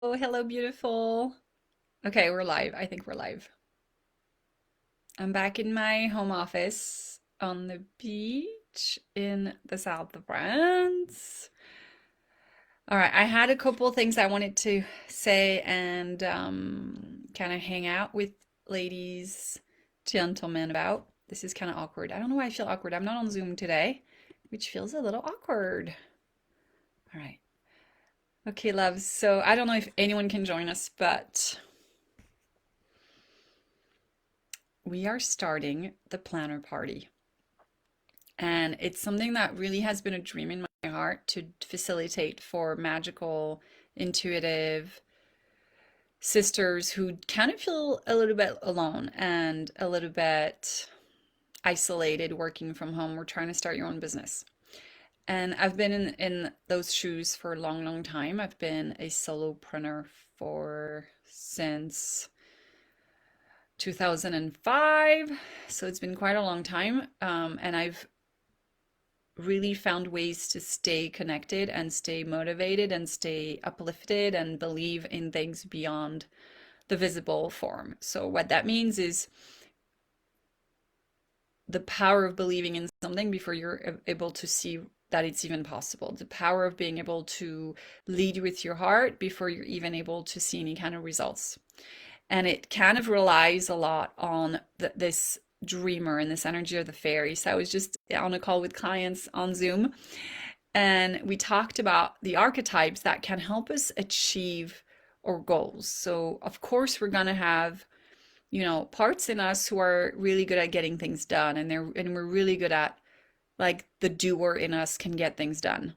Oh, hello, beautiful. Okay, we're live. I think we're live. I'm back in my home office on the beach in the south of France. All right, I had a couple things I wanted to say and kind of hang out with ladies, gentlemen about. This is kind of awkward. I don't know why I feel awkward. I'm not on Zoom today, which feels a little awkward. All right. Okay, loves. So I don't know if anyone can join us, but we are starting the planner party. And it's something that really has been a dream in my heart to facilitate for magical, intuitive sisters who kind of feel a little bit alone and a little bit isolated working from home. We're trying to start your own business. And I've been in those shoes for a long, long time. I've been a solopreneur for since 2005. So it's been quite a long time. And I've really found ways to stay connected and stay motivated and stay uplifted and believe in things beyond the visible form. So, what that means is the power of believing in something before you're able to see that it's even possible. The power of being able to lead with your heart before you're even able to see any kind of results. And it kind of relies a lot on this dreamer and this energy of the fairy. So I was just on a call with clients on Zoom, and we talked about the archetypes that can help us achieve our goals. So, of course, we're going to have, parts in us who are really good at getting things done, and we're really good at, like, the doer in us can get things done.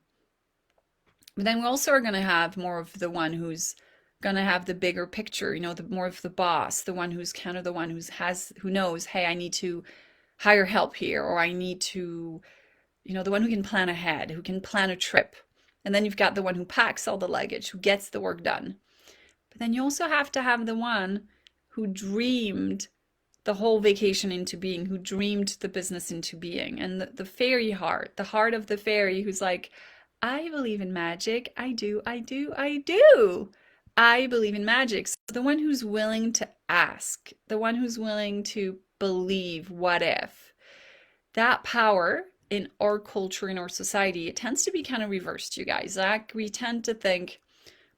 But then we also are going to have more of the one who's going to have the bigger picture, the more of the boss, the one who's kind of the one who knows, hey, I need to hire help here, or I need to, the one who can plan ahead, who can plan a trip. And then you've got the one who packs all the luggage, who gets the work done. But then you also have to have the one who dreamed the whole vacation into being, who dreamed the business into being. And the fairy heart, the heart of the fairy who's like, I believe in magic. I do, I do, I do. I believe in magic. So the one who's willing to ask, the one who's willing to believe, what if? That power in our culture, in our society, it tends to be kind of reversed, you guys. Like, we tend to think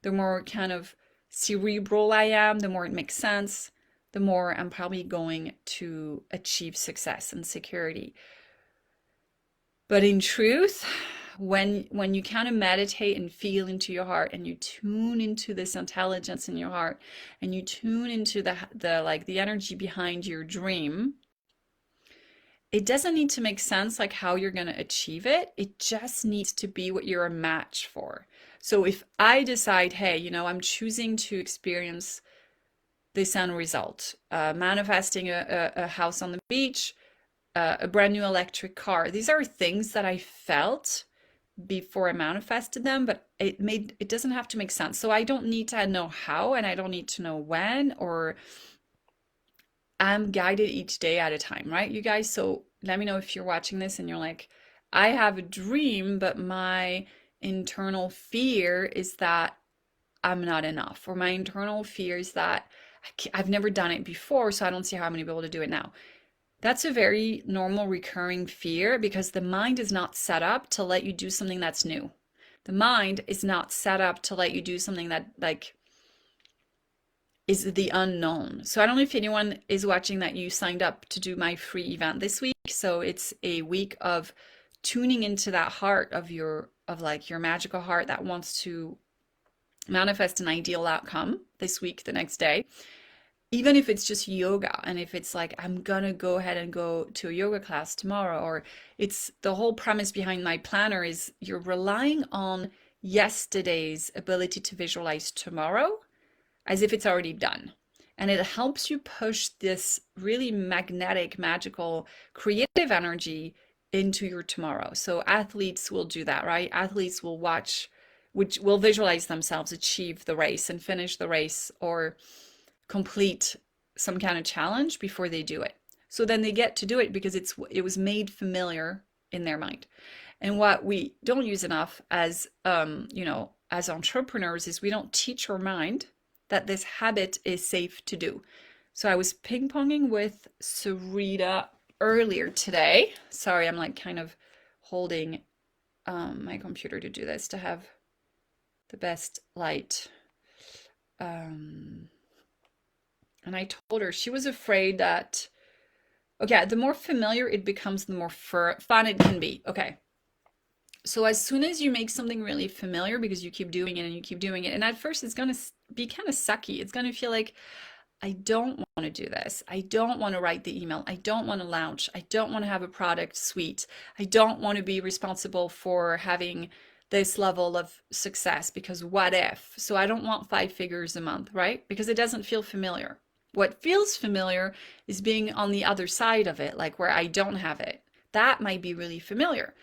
the more kind of cerebral I am, the more it makes sense, the more I'm probably going to achieve success and security. But in truth, when you kind of meditate and feel into your heart, and you tune into this intelligence in your heart, and you tune into the energy behind your dream, it doesn't need to make sense like how you're going to achieve it. It just needs to be what you're a match for. So if I decide, hey, I'm choosing to experience this end result, manifesting a house on the beach, a brand new electric car. These are things that I felt before I manifested them, but it doesn't have to make sense. So I don't need to know how, and I don't need to know when, or I'm guided each day at a time, right, you guys? So let me know if you're watching this and you're like, I have a dream, but my internal fear is that I'm not enough, or my internal fear is that I've never done it before, so I don't see how I'm going to be able to do it now. That's a very normal recurring fear, because the mind is not set up to let you do something that's new. The mind is not set up to let you do something that, like, is the unknown. So I don't know if anyone is watching that you signed up to do my free event this week. So it's a week of tuning into that heart of your magical heart that wants to manifest an ideal outcome this week, the next day. Even if it's just yoga, and if it's like, I'm gonna go ahead and go to a yoga class tomorrow, or it's the whole premise behind my planner is you're relying on yesterday's ability to visualize tomorrow as if it's already done. And it helps you push this really magnetic, magical, creative energy into your tomorrow. So athletes will do that, right? Athletes will watch, which will visualize themselves achieve the race and finish the race, or complete some kind of challenge before they do it. So then they get to do it because it was made familiar in their mind. And what we don't use enough as as entrepreneurs is we don't teach our mind that this habit is safe to do. So I was ping-ponging with Sarita earlier today. Sorry, I'm like kind of holding my computer to do this to have the best light. And I told her she was afraid that, okay, the more familiar it becomes, the more fun it can be. Okay. So as soon as you make something really familiar because you keep doing it and you keep doing it, and at first it's going to be kind of sucky. It's going to feel like, I don't want to do this. I don't want to write the email. I don't want to launch. I don't want to have a product suite. I don't want to be responsible for having this level of success because what if? So I don't want 5 figures a month, right? Because it doesn't feel familiar. What feels familiar is being on the other side of it, like where I don't have it. That might be really familiar.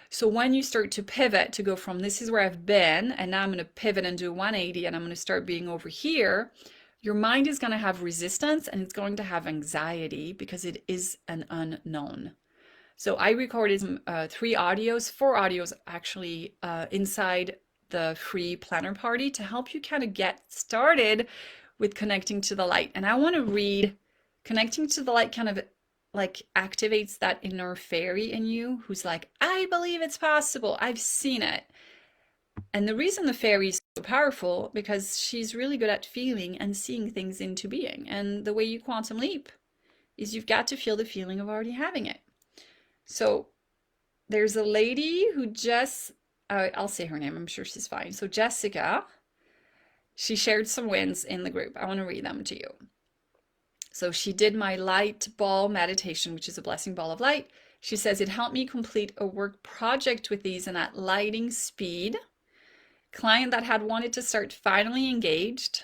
So when you start to pivot to go from this is where I've been, and now I'm going to pivot and do 180 and I'm going to start being over here, your mind is going to have resistance and it's going to have anxiety because it is an unknown. So I recorded 4 audios actually inside the free planner party to help you kind of get started with connecting to the light. And I want to read, connecting to the light kind of like activates that inner fairy in you who's like, I believe it's possible. I've seen it. And the reason the fairy is so powerful because she's really good at feeling and seeing things into being. And the way you quantum leap is you've got to feel the feeling of already having it. So there's a lady who just, I'll say her name, I'm sure she's fine. So Jessica, she shared some wins in the group. I want to read them to you. So she did my light ball meditation, which is a blessing ball of light. She says it helped me complete a work project with ease and at lighting speed. Client that had wanted to start finally engaged,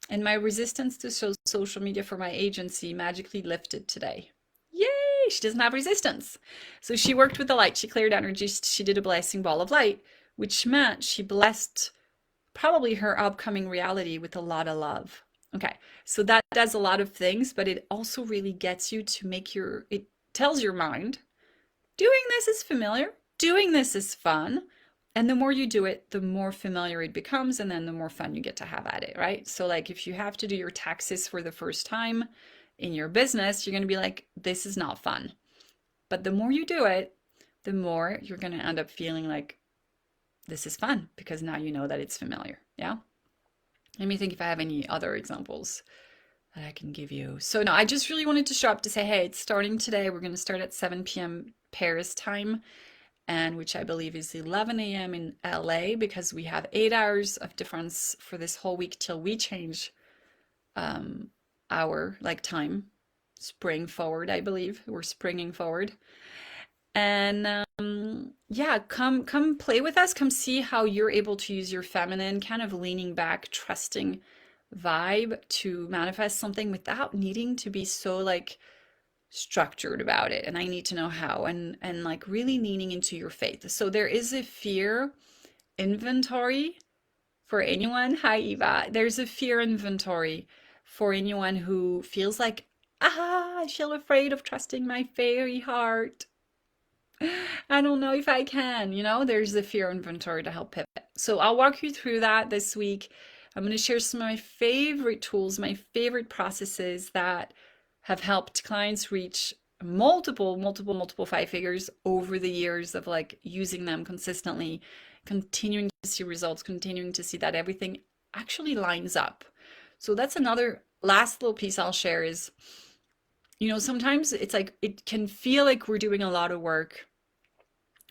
and my resistance to social media for my agency magically lifted today. Yay! She doesn't have resistance. So she worked with the light. She cleared energy. She did a blessing ball of light, which meant she blessed probably her upcoming reality with a lot of love. Okay, so that does a lot of things, but it also really gets you to make it tells your mind, doing this is familiar, doing this is fun. And the more you do it, the more familiar it becomes, and then the more fun you get to have at it, right? So like if you have to do your taxes for the first time in your business, you're going to be like, this is not fun. But the more you do it, the more you're going to end up feeling like this is fun because now you know that it's familiar. Yeah. Let me think if I have any other examples that I can give you. So no, I just really wanted to show up to say, hey, it's starting today. We're going to start at 7 p.m. Paris time, and which I believe is 11 a.m. in LA because we have 8 hours of difference for this whole week till we change our like time, spring forward, I believe. We're springing forward. And yeah, come play with us. Come see how you're able to use your feminine, kind of leaning back, trusting vibe to manifest something without needing to be so like structured about it. And I need to know how, and like really leaning into your faith. So there is a fear inventory for anyone. Hi, Eva. There's a fear inventory for anyone who feels like, I feel afraid of trusting my fairy heart. I don't know if I can, there's a fear inventory to help pivot. So I'll walk you through that this week. I'm going to share some of my favorite tools, my favorite processes that have helped clients reach multiple 5 figures over the years of like using them consistently, continuing to see results, continuing to see that everything actually lines up. So that's another last little piece I'll share is, sometimes it's like, it can feel like we're doing a lot of work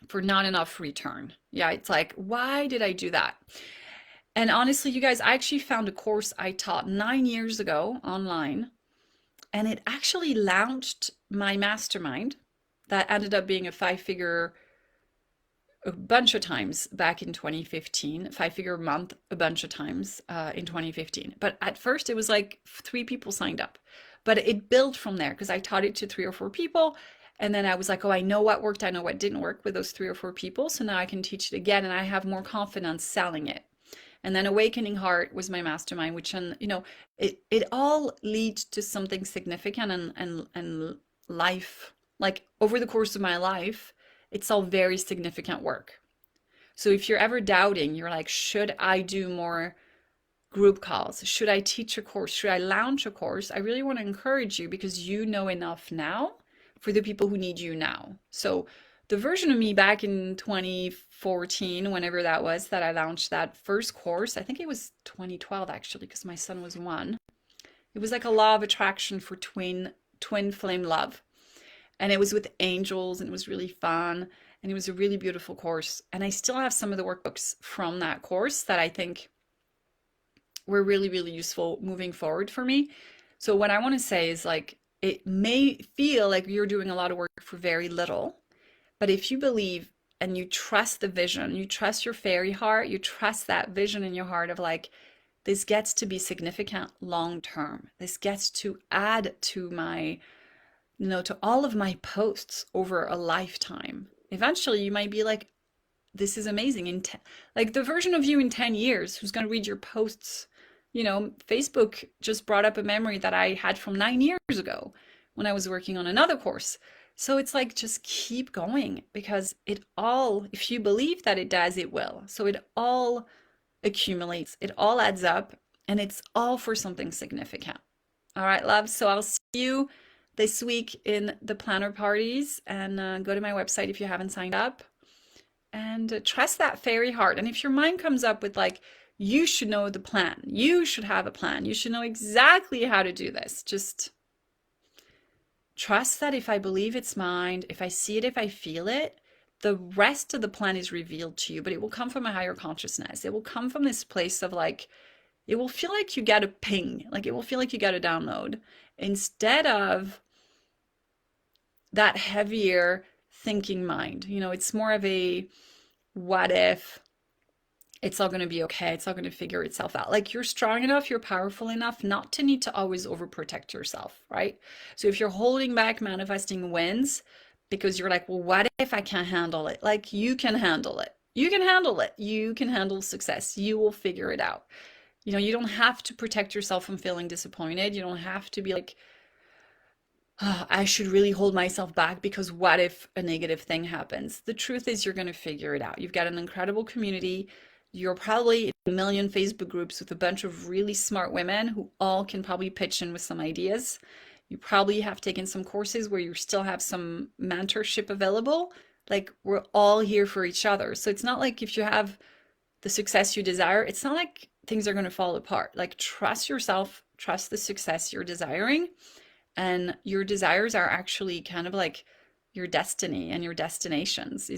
for not enough return. Yeah, it's like, why did I do that? And honestly, you guys, I actually found a course I taught 9 years ago online, and it actually launched my mastermind that ended up being a 5-figure a bunch of times back in 2015, 5-figure month a bunch of times in 2015. But at first it was like 3 people signed up, but it built from there because I taught it to 3 or 4 people. And then I was like, oh, I know what worked. I know what didn't work with those 3 or 4 people. So now I can teach it again and I have more confidence selling it. And then Awakening Heart was my mastermind, which, it all leads to something significant and life, like over the course of my life, it's all very significant work. So if you're ever doubting, you're like, should I do more group calls? Should I teach a course? Should I launch a course? I really want to encourage you because you know enough now for the people who need you now. So the version of me back in 2014, whenever that was, that I launched that first course, I think it was 2012 actually, because my son was one. It was like a law of attraction for twin flame love. And it was with angels and it was really fun. And it was a really beautiful course. And I still have some of the workbooks from that course that I think were really, really useful moving forward for me. So what I want to say is like, it may feel like you're doing a lot of work for very little, but if you believe and you trust the vision, you trust your fairy heart, you trust that vision in your heart of like, this gets to be significant long term. This gets to add to my, to all of my posts over a lifetime. Eventually, you might be like, this is amazing. Like the version of you in 10 years who's going to read your posts. Facebook just brought up a memory that I had from 9 years ago when I was working on another course. So it's like, just keep going because if you believe that it does, it will. So it all accumulates, it all adds up, and it's all for something significant. All right, love. So I'll see you this week in the planner parties, and go to my website if you haven't signed up, and trust that fairy heart. And if your mind comes up with like, you should know the plan, you should have a plan, you should know exactly how to do this, just trust that if I believe it's mine, if I see it, if I feel it, the rest of the plan is revealed to you, but it will come from a higher consciousness. It will come from this place of like, it will feel like you get a ping, like it will feel like you get a download instead of that heavier thinking mind. It's more of a what if, it's all going to be okay, it's all going to figure itself out. Like you're strong enough, you're powerful enough not to need to always overprotect yourself, right? So if you're holding back manifesting wins because you're like, well, what if I can't handle it? Like you can handle it. You can handle it. You can handle success. You will figure it out. You don't have to protect yourself from feeling disappointed. You don't have to be like, oh, I should really hold myself back because what if a negative thing happens? The truth is you're going to figure it out. You've got an incredible community. You're probably in a million Facebook groups with a bunch of really smart women who all can probably pitch in with some ideas. You probably have taken some courses where you still have some mentorship available. Like we're all here for each other. So it's not like if you have the success you desire, it's not like things are going to fall apart. Like trust yourself, trust the success you're desiring. And your desires are actually kind of like your destiny, and your destinations